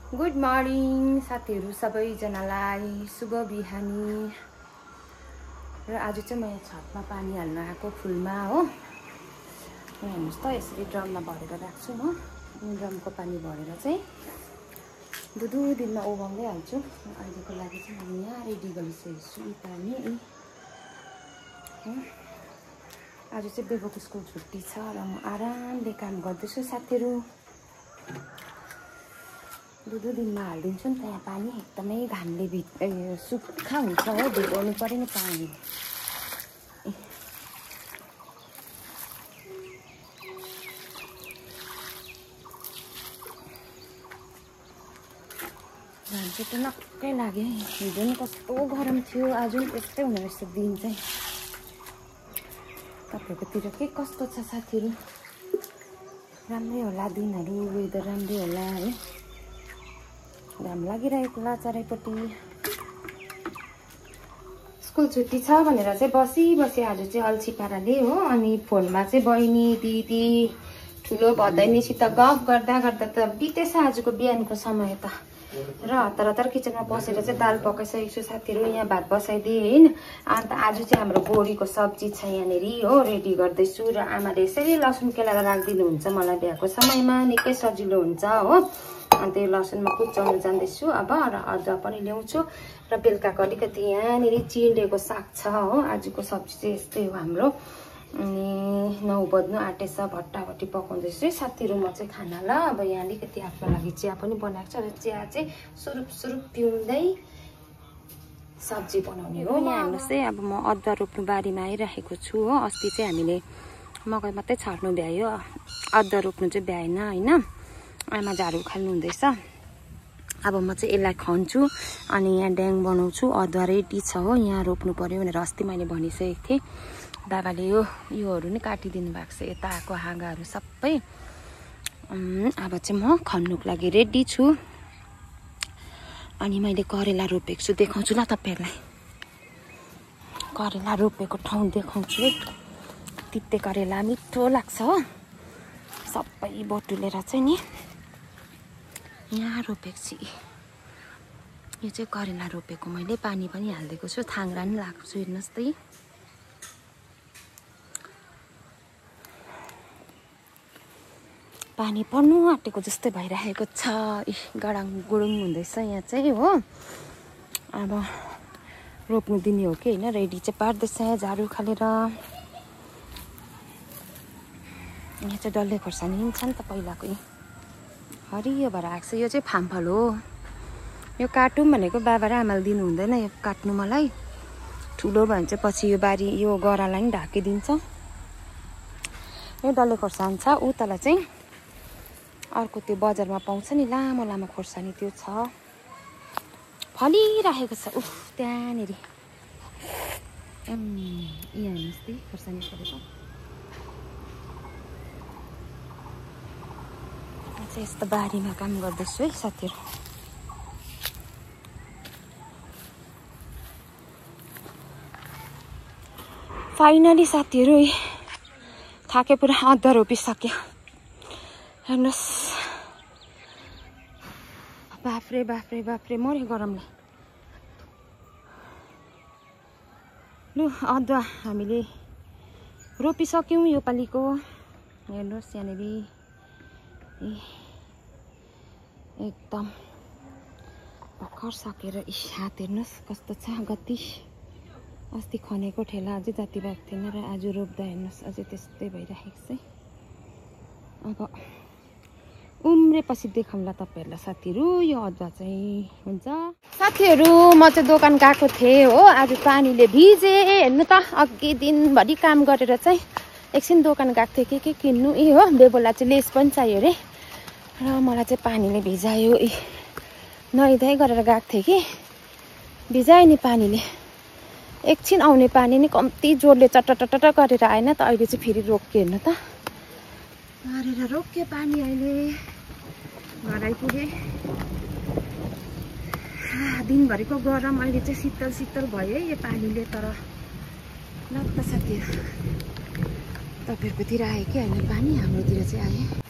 Good morning साथीहरु सबैजनालाई शुभ बिहानी। र आज चाहिँ म छतमा पानी हाल्न आएको फुलमा हो। हेर्नुस् त यसरी ड्रममा भरेर राख्छु म। ड्रमको पानी भरेर चाहिँ दुधु दिनमा उगाउँदै हाल्छु। अहिलेको लागि चाहिँ म यहाँ रेडी गरिसकेको छु पानी। आज चाहिँ बेबुको स्कुल छुट्टी छ र म आरामले काम गर्दैछु साथीहरु। दुधु दिनमा हालिदिन्छु नि त यहाँ पानी। एकदमै घामले सुक्खा हुन्छ हो, भिगाउनु पर्यो नि पानी। घाम चाहिँ त नक्कै लाग्यो। हिजो नि कस्तो गरम थियो, आज नि त्यस्तै हुने रहेछ दिन चाहिँ। तपाईहरुकोतिर के कस्तो छ साथीहरु? राम्रै होला दिनहरु, वेदर राम्रै होला है। घाम लागिरहेको होला चारैपट्टि। स्कुल छुट्टी छ भनेर चाहिँ बसी आज चाहिँ अल्छी पाराले हो। अनि फोनमा चाहिँ बहिनी दिदी ठुलो भदैनीसित गफ गर्दा त बितेछ आजको बिहानको समय त। र हतार किचनमा बसेर चाहिँ दाल पकाइसकेको छु साथीहरु। यहाँ भात बसाइदिए हैन। अन्त आज चाहिँ हाम्रो बोडीको सब्जी छ यहाँनेरि हो, रेडी गर्दैछु। र आमाले यसरी लसुन केलाएर राखिदिनुहुन्छ मलाई बिहाको समयमा, निकै सजिलो हुन्छ हो। अनि त्यो लसुनमा कुचाउन जान्दैछु अब। र अदुवा पनि ल्याउँछु। र बेलुकाको अलिकति यहाँनेरि चिलेको साग छ हो। आजको सब्जी चाहिँ यस्तै हो हाम्रो। अनि 9 बज्नु आँटेछ, भट्टाभट्टी पकाउँदैछु साथीहरु म चाहिँ खाना ल। अब यहाँ अलिकति आफ्नो लागि चिया पनि बनाएको छ। र चिया चाहिँ सुरुप पिउँदै सब्जी बनाउने हो। यहाँ हेर्नुहोस् है, अब म अदुवा रोप्नु बारीमा आइरहेको छु हो। अस्ति चाहिँ हामीले मकै मात्रै छर्नु भ्यायो, अदुवा रोप्नु चाहिँ भ्याएन हैन। आमा झाडु खाल्नु हुँदैछ। अब म चाहिँ यसलाई खन्छु अनि यहाँ ड्याङ बनाउँछु। अदुवा रेडी छ हो, यहाँ रोप्नु पर्यो भनेर अस्ति मैले भनिसकेको थिएँ। बाबाले योहरू नि काटिदिनु भएको छ, यता आएको हाँगाहरू सबै। अब चाहिँ म खन्नुको लागि रेडी छु। अनि मैले करेला रोपेको छु, देखाउँछु ल तपाईहरुलाई। करेला रोपेको ठाउँ देखाउँछु है। तिते करेला मिठो लाग्छ हो। सबै बटुलेर चाहिँ नि यहाँ रोपेको छु। यो चाहिँ करेला रोपेको मैले पानी पनि हालिदिएको छु, थाङ्ग्रा नि लगाएको छु। हेर्नुहोस् त, पानी पर्नु आँटेको जस्तै भइरहेको छ। गडाङ गुडुङ हुँदैछ यहाँ चाहिँ हो। अब रोप्नु दिने हो कि होइन, रेडी चाहिँ पार्दैछ झाडु खालेर। यहाँ चाहिँ डल्ले खोर्सानी छ नि त पहिलाको, हरियो भएर आएको छ। यो चाहिँ फामफल हो। यो काटौँ भनेको बाबा र आमाले दिनु हुँदैन यो काट्नु मलाई। ठुलो भयो भने चाहिँ पछि यो बारी यो गरालाई नि ढाकिदिन्छ। यो डल्ले खोर्सानी छ। उतालाई चाहिँ अर्को त्यो बजारमा पाउँछ नि लामो लामो खोर्सानी, त्यो छ। फलिरहेको छ उफ त्यहाँनेरि। यहाँ हेर्नुहोस् त खोर्सानी फलेको। यस्तो बारीमा काम गर्दैछु है साथीहरु। फाइनली साथीहरु थाके पुरा अदुवा रोपिसक्यो। हेर्नुहोस्, बाफ्रे मरे गरमले। लु अदुवा हामीले रोपिसक्यौँ यो पालिको। हेर्नुहोस् यहाँनेरि एकदम भर्खर सकेर हात हेर्नुहोस् कस्तो छ गति। अस्ति खनेको ठेला अझै जाति भएको थिएन र आज रोप्दा हेर्नुहोस् अझै त्यस्तै भइरहेको छ। अब उम्रेपछि देखाउँला तपाईहरुलाई साथीहरु यो अदुवा चाहिँ हुन्छ। साथीहरु म चाहिँ दोकान गएको थिएँ हो। आज पानीले भिजे। हेर्नु त, अघि दिनभरि काम गरेर चाहिँ एकछिन दोकान गएको थिएँ के किन्नु हो। बेबोला चाहिँ लेस पनि चाहियो अरे। र मलाई चाहिँ पानीले भिजायो। नुहाइधुवाइ गरेर गएको थिएँ कि भिजायो नि पानीले। एकछिन आउने पानी नि कम्ती जोडले चटटट गरेर आएन त। अहिले चाहिँ फेरि रोक्यो। हेर्नु त, गरेर रोक्यो पानी। अहिले घर आइपुगे। दिनभरिको गरम अहिले चाहिँ शीतल भयो है यो पानीले। तर ल त साथीहरु, तपाईहरुकोतिर आयो कि होइन पानी? हाम्रोतिर चाहिँ आयो।